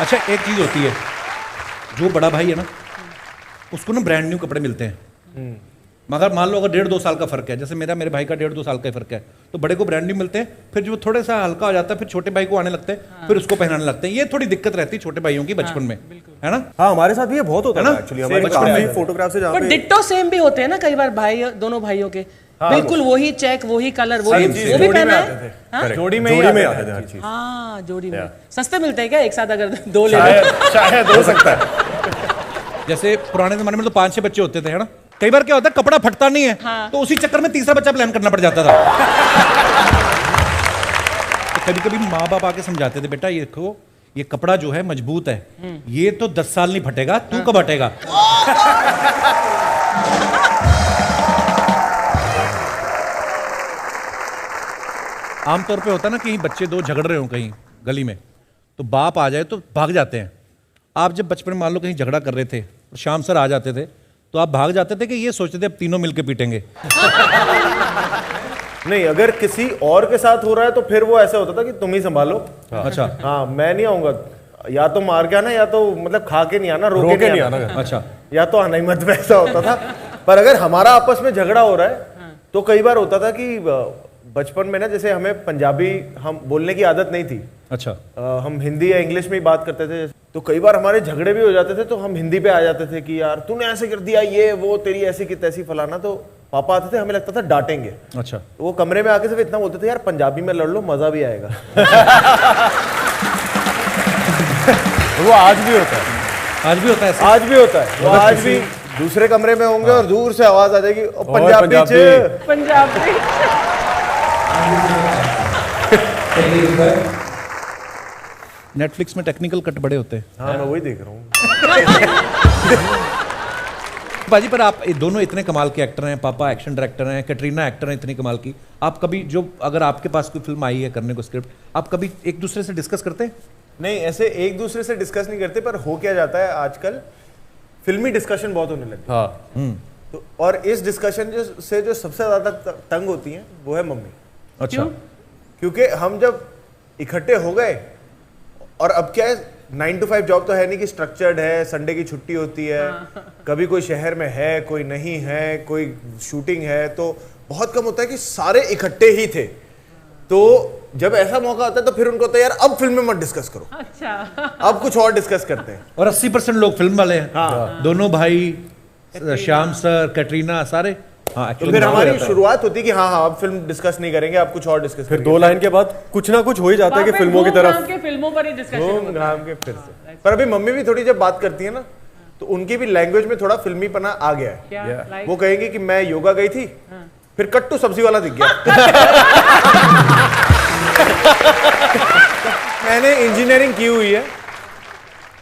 अच्छा एक चीज होती है, जो बड़ा भाई है ना उसको ना ब्रांड न्यू कपड़े मिलते हैं, मगर मान लो अगर 1.5-2 साल का फर्क है, जैसे मेरे भाई का 1.5-2 साल का फर्क है, तो बड़े को ब्रांड न्यू मिलते हैं, फिर जो थोड़ा सा हल्का हो जाता है फिर छोटे भाई को आने लगते हैं, फिर उसको पहनाने लगते हैं। ये थोड़ी दिक्कत रहती है छोटे भाइयों की बचपन में, है ना? हाँ हमारे साथ भी ये बहुत होता है एक्चुअली, हमारे बचपन में फोटोग्राफ से जहाँ पर पे डिट्टो सेम भी होते हैं ना कई बार भाई, दोनों भाइयों के बिल्कुल वही चेक वही कलर वही, वो भी पहना है। जोड़ी में आते थे हर चीज। हाँ जोड़ी में सस्ते मिलते हैं क्या एक साथ अगर दो ले लो? शायद हो सकता है। जैसे पुराने जमाने में तो 5-6 बच्चे होते थे, है ना? कई बार क्या होता है कपड़ा फटता नहीं है, तो उसी चक्कर में तीसरा बच्चा प्लान करना पड़ जाता था। तो कभी कभी माँ बाप आके समझाते थे, बेटा ये देखो ये कपड़ा जो है मजबूत है, ये तो 10 साल नहीं फटेगा, तू कब हटेगा? आमतौर पे होता है ना कहीं बच्चे दो झगड़ रहे हो कहीं गली में, तो बाप आ जाए तो भाग जाते हैं। आप जब बचपन में मान लो कहीं झगड़ा कर रहे थे और शाम सर आ जाते थे, तो आप भाग जाते थे कि ये सोचते थे अब तीनों मिलके पीटेंगे? नहीं, अगर किसी और के साथ हो रहा है तो फिर वो ऐसा होता था कि तुम ही संभालो। अच्छा हाँ, मैं नहीं आऊंगा, या तो मार के आना या तो मतलब खा के नहीं आना, रोके नहीं आना। अच्छा, या तो आना ही मत, वैसा होता था। पर अगर हमारा आपस में झगड़ा हो रहा है तो कई बार होता था कि बचपन में ना, जैसे हमें पंजाबी हम बोलने की आदत नहीं थी। अच्छा। हम हिंदी या इंग्लिश में ही बात करते थे, तो कई बार हमारे झगड़े भी हो जाते थे तो हम हिंदी पे आ जाते थे कि यार तूने ऐसे कर दिया, ये वो तेरी ऐसी की तैसी फलाना। तो पापा आते थे, हमें लगता था डांटेंगे। अच्छा। तो वो कमरे में आके सिर्फ इतना बोलते थे, यार पंजाबी में लड़ लो मजा भी आएगा। वो आज भी होता है, आज भी होता है, आज भी होता है। वो आज भी दूसरे कमरे में होंगे और दूर से आवाज आ जाएगी, पंजाबी। नेटफ्लिक्स में टेक्निकल कट बड़े होते हैं। हाँ मैं वही देख रहा हूँ। बाजी पर आप दोनों इतने कमाल के एक्टर हैं, पापा एक्शन डायरेक्टर हैं, कैटरीना एक्टर हैं इतनी कमाल की, आप कभी जो अगर आपके पास कोई फिल्म आई है करने को स्क्रिप्ट, आप कभी एक दूसरे से डिस्कस करते हैं? नहीं, ऐसे एक दूसरे से डिस्कस नहीं करते, पर हो क्या जाता है आजकल फिल्मी डिस्कशन बहुत होने लगी। हाँ। तो और इस डिस्कशन से जो सबसे ज्यादा तंग होती हैं वो है मम्मी। अच्छा। क्योंकि हम जब इकट्ठे हो गए, और अब क्या है 9 to 5 जॉब तो है नहीं कि स्ट्रक्चर्ड है, संडे की छुट्टी होती है, कभी कोई शहर में है कोई नहीं है, कोई शूटिंग है, तो बहुत कम होता है कि सारे इकट्ठे ही थे। तो जब ऐसा मौका आता है तो फिर उनको होता है यार अब फिल्म में मत डिस्कस करो, अच्छा अब कुछ और डिस्कस करते हैं। और 80% लोग फिल्म वाले हैं। हाँ। दोनों भाई, श्याम सर, कैटरीना, सारे। हाँ, तो फिर हमारी शुरुआत होती है कि हाँ अब फिल्म डिस्कस नहीं करेंगे, अब कुछ और डिस्कस। फिर 2 लाइन के बाद कुछ ना कुछ हो ही जाता है कि फिल्मों की तरफ, फिल्मों पर ही डिस्कशन घाम के फिर से। पर अभी मम्मी भी थोड़ी जब बात करती है ना, तो उनकी भी लैंग्वेज में थोड़ा फिल्मी पना आ गया है। वो कहेंगे कि मैं योगा गई थी, फिर कट्टू सब्जी वाला दिख गया। मैंने इंजीनियरिंग की हुई है,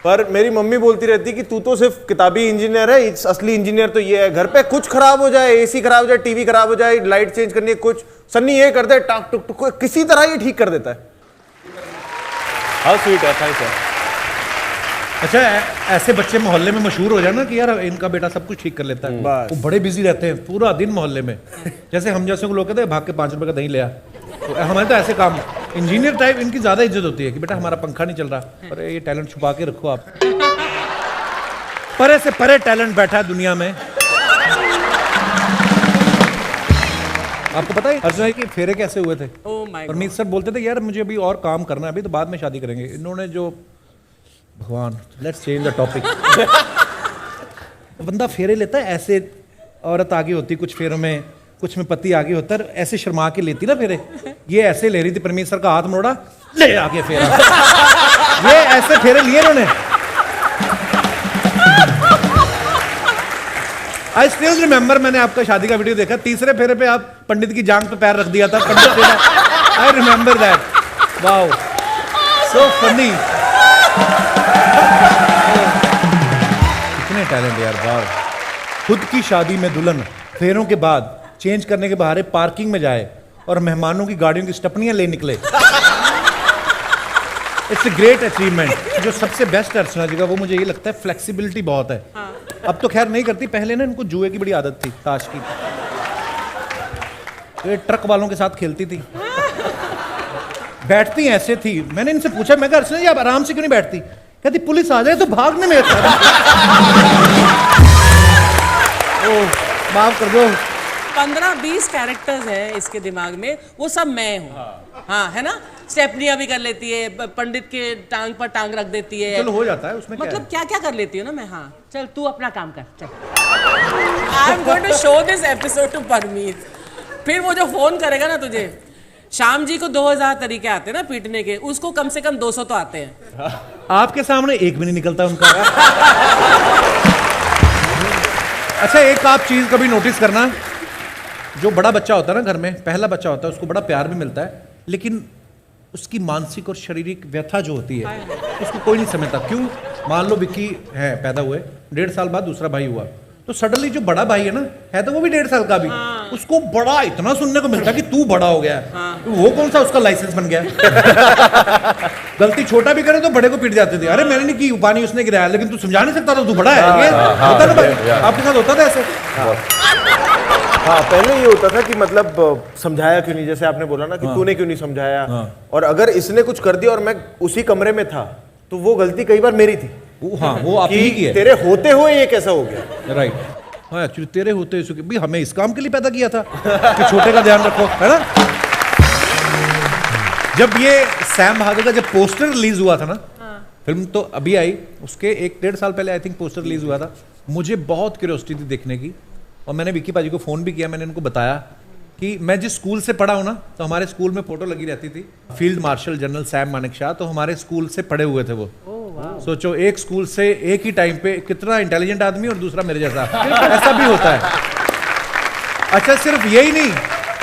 पर मेरी मम्मी बोलती रहती कि तू तो सिर्फ किताबी इंजीनियर है, असली इंजीनियर तो ये है। घर पे कुछ खराब हो जाए, एसी खराब हो जाए, टीवी खराब हो जाए, लाइट चेंज करनी है, कुछ सन्नी ये कर दे, टाक टुक टुक, किसी तरह ये ठीक कर देता है। हाँ स्वीट है, थैंक्स है। अच्छा, ऐसे बच्चे मोहल्ले में मशहूर हो जाए ना कि यार इनका बेटा सब कुछ ठीक कर लेता है, वो बड़े बिजी रहते हैं पूरा दिन मोहल्ले में। जैसे हम जैसे लोग कहते हैं भाग के 5 रुपए का दही ले आ, तो हमारे तो ऐसे काम इंजीनियर टाइप इनकी ज्यादा इज्जत होती है कि बेटा हमारा पंखा नहीं चल रहा, अरे ये टैलेंट छुपा के रखो आप। परे से परे टैलेंट बैठा है दुनिया में। आपको पता है अर्जुन कि फेरे कैसे हुए थे? परमीत सर बोलते थे यार मुझे अभी और काम करना है, अभी तो बाद में शादी करेंगे। इन्होंने जो भगवान, लेट्स चेंज द टॉपिक। बंदा फेरे लेता है, ऐसे औरत आगे होती कुछ फेरों में, कुछ में पति आगे होता है, ऐसे शर्मा के लेती ना फेरे। ये ऐसे ले रही थी, परमेश्वर का हाथ मोड़ा, ले आगे फेरा। ये ऐसे फेरे लिए इन्होंने। आई स्टिल रिमेंबर, मैंने आपका शादी का वीडियो देखा, तीसरे फेरे पे आप पंडित की जांग पे पैर रख दिया था। Pandit I remember that. Wow, so funny. कितने टैलेंट यार। वाह, खुद की शादी में दुल्हन फेरों के बाद चेंज करने के बहाने पार्किंग में जाए और मेहमानों की गाड़ियों की स्टपनियां ले निकले। It's a great achievement. जो सबसे बेस्ट है अर्चना जी का, वो मुझे ये लगता है फ्लेक्सिबिलिटी बहुत है। अब तो खैर नहीं करती, पहले ना इनको जुए की बड़ी आदत थी, ताश की। तो ये ट्रक वालों के साथ खेलती थी, बैठती ऐसे थी। मैंने इनसे पूछा, मैं कहा अर्चना जी आप आराम से क्यों नहीं बैठती? कहती पुलिस आ जाए तो भागने में माफ कर दो। 15-20 कैरेक्टर्स है इसके दिमाग में, वो सब मैं हूँ। हाँ है ना, स्टेपनिया भी कर लेती है, पंडित के टांग पर टांग रख देती है। चलो हो जाता है उसमें, मतलब क्या क्या कर लेती हूँ ना मैं। हाँ चल तू अपना काम कर चल। I am going to show this episode to Parmeet. फिर वो जो फोन करेगा ना तुझे, श्याम जी को 2000 तरीके आते हैं ना पीटने के, उसको कम से कम 200 तो आते हैं। आपके सामने एक भी नहीं निकलता उनका। अच्छा एक आप चीज कभी नोटिस करना, जो बड़ा बच्चा होता है ना घर में, पहला बच्चा होता है, उसको बड़ा प्यार भी मिलता है, लेकिन उसकी मानसिक और शारीरिक व्यथा जो होती है उसको कोई नहीं समझता। क्यों? मान लो विक्की है, पैदा हुए 1.5 साल बाद दूसरा भाई हुआ, तो सडनली जो बड़ा भाई है ना, है तो वो भी 1.5 साल का भी, उसको बड़ा इतना सुनने को मिलता है कि तू बड़ा हो गया। तो वो कौन सा उसका लाइसेंस बन गया? गलती छोटा भी करे तो बड़े को पीट जाते थे, अरे मैंने नहीं की, पानी उसने गिराया, लेकिन तू समझा नहीं सकता था, तू बड़ा है। ये होता ना भाई, आपके साथ होता था ऐसे? हाँ पहले ये होता था कि मतलब समझाया क्यों नहीं, जैसे आपने बोला ना कि तूने क्यों नहीं समझाया, और अगर इसने कुछ कर दिया और मैं उसी कमरे में था तो वो गलती कई बार मेरी थी। हाँ वो आप ही की है। तेरे होते हुए ये कैसा हो गया? राइट। हाँ एक्चुअली तेरे होते हुए भी हमें इस काम के लिए पैदा किया था कि छोटे का ध्यान रखो, है ना। जब ये सैम बहादुर का जब पोस्टर रिलीज हुआ था ना, फिल्म तो अभी आई, उसके 1-1.5 साल पहले आई थिंक पोस्टर रिलीज हुआ था, मुझे बहुत क्यूरियोसिटी थी देखने की, और मैंने विक्की पाजी को फ़ोन भी किया, मैंने उनको बताया कि मैं जिस स्कूल से पढ़ा हूँ ना, तो हमारे स्कूल में फोटो लगी रहती थी, field marshal general Sam Manekshaw, तो हमारे स्कूल से पढ़े हुए थे वो। सोचो एक स्कूल से एक ही टाइम पे कितना इंटेलिजेंट आदमी और दूसरा मेरे जैसा, ऐसा भी होता है। अच्छा सिर्फ यही नहीं,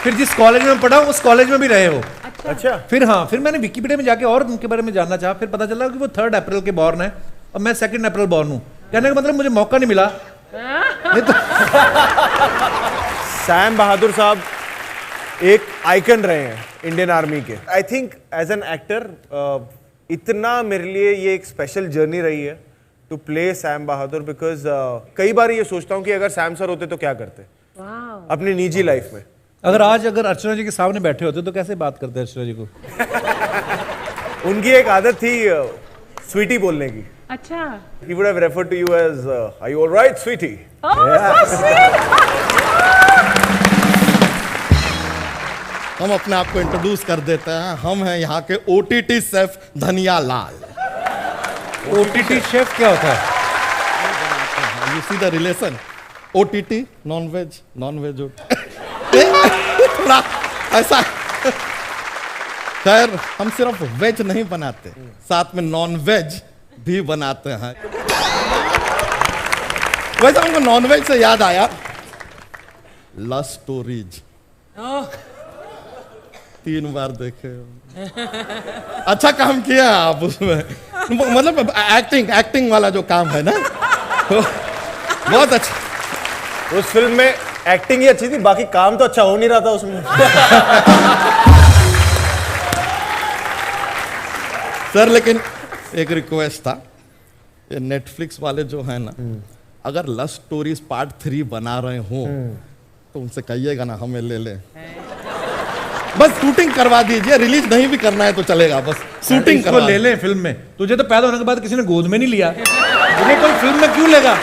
फिर जिस कॉलेज में पढ़ा उस कॉलेज में भी रहे हो। अच्छा फिर हाँ, फिर मैंने विकिपीडिया में जाके और उनके बारे में जानना चाहा, फिर पता चला कि वो 3 अप्रैल के बॉर्न है और मैं 2 अप्रैल बॉर्न हूँ। कहने का मतलब मुझे मौका नहीं मिला। नहीं तो सैम बहादुर साहब एक आइकन रहे हैं इंडियन आर्मी के। I think as an actor इतना मेरे लिए ये एक स्पेशल जर्नी रही है to play Sam Bahadur, because कई बार ये सोचता हूँ कि अगर सैम सर होते तो क्या करते अपनी निजी लाइफ में। अगर अर्चना जी के सामने बैठे होते तो कैसे बात करते अर्चना जी को? उनकी एक आदत थी स्वीटी बोलने की। अच्छा। He would have referred to you as are you all right, sweetie? हम अपने आप को इंट्रोड्यूस कर देते हैं, हम हैं यहाँ के OTT शेफ धनिया लाल। OTT शेफ क्या होता है? You see the relation? OTT non veg थोड़ा ऐसा। खैर हम सिर्फ वेज नहीं बनाते, साथ में नॉन वेज भी बनाते हैं। वैसे हमको नॉन वेज से याद आया, लव स्टोरीज 3 बार देखे। अच्छा काम किया आप उसमें, मतलब एक्टिंग वाला जो काम है ना, बहुत अच्छा। उस फिल्म में एक्टिंग ही अच्छी थी, बाकी काम तो अच्छा हो नहीं रहा था उसमें। सर लेकिन एक रिक्वेस्ट था, ये नेटफ्लिक्स वाले जो है ना, अगर लव स्टोरीज पार्ट 3 बना रहे हो तो उनसे कहिएगा ना हमें ले ले, बस शूटिंग करवा दीजिए, रिलीज नहीं भी करना है तो चलेगा, बस शूटिंग करवा ले ले फिल्म में। तुझे तो पैदा होने के बाद किसी ने गोद में नहीं लिया, तुझे कोई फिल्म में क्यों लेगा?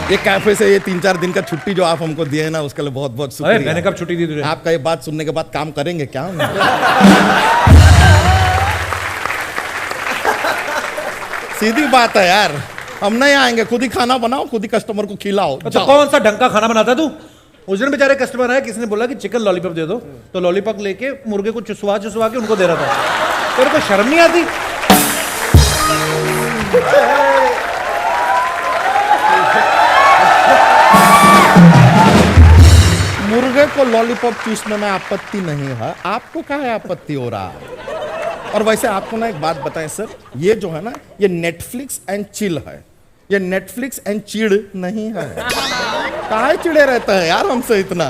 ये कैफे से ये 3-4 दिन का छुट्टी जो आप हमको दिए ना, उसके लिए बहुत बहुत शुक्रिया। मैंने कब छुट्टी दी तुझे? आपका ये बात सुनने के बाद काम करेंगे क्या? सीधी बात है यार, हम नहीं आएंगे, खुद ही खाना बनाओ, खुद ही कस्टमर को खिलाओ। तो कौन सा ढंग का खाना बनाता तू? उस दिन बेचारे कस्टमर आए, किसी ने बोला कि चिकन लॉलीपॉप दे दो, तो लॉलीपॉप लेके मुर्गे को चुसवा के उनको दे रहा था। तेरे को शर्म नहीं आती? मुर्गे को लॉलीपॉप चूसने में आपत्ति नहीं है, आपको क्या है आपत्ति हो रहा है? और वैसे आपको ना एक बात बताएं सर, ये जो है ना, ये नेटफ्लिक्स एंड चिल है, ये नेटफ्लिक्स एंड चिड़ नहीं है। काहे चिड़े रहता है यार हमसे इतना?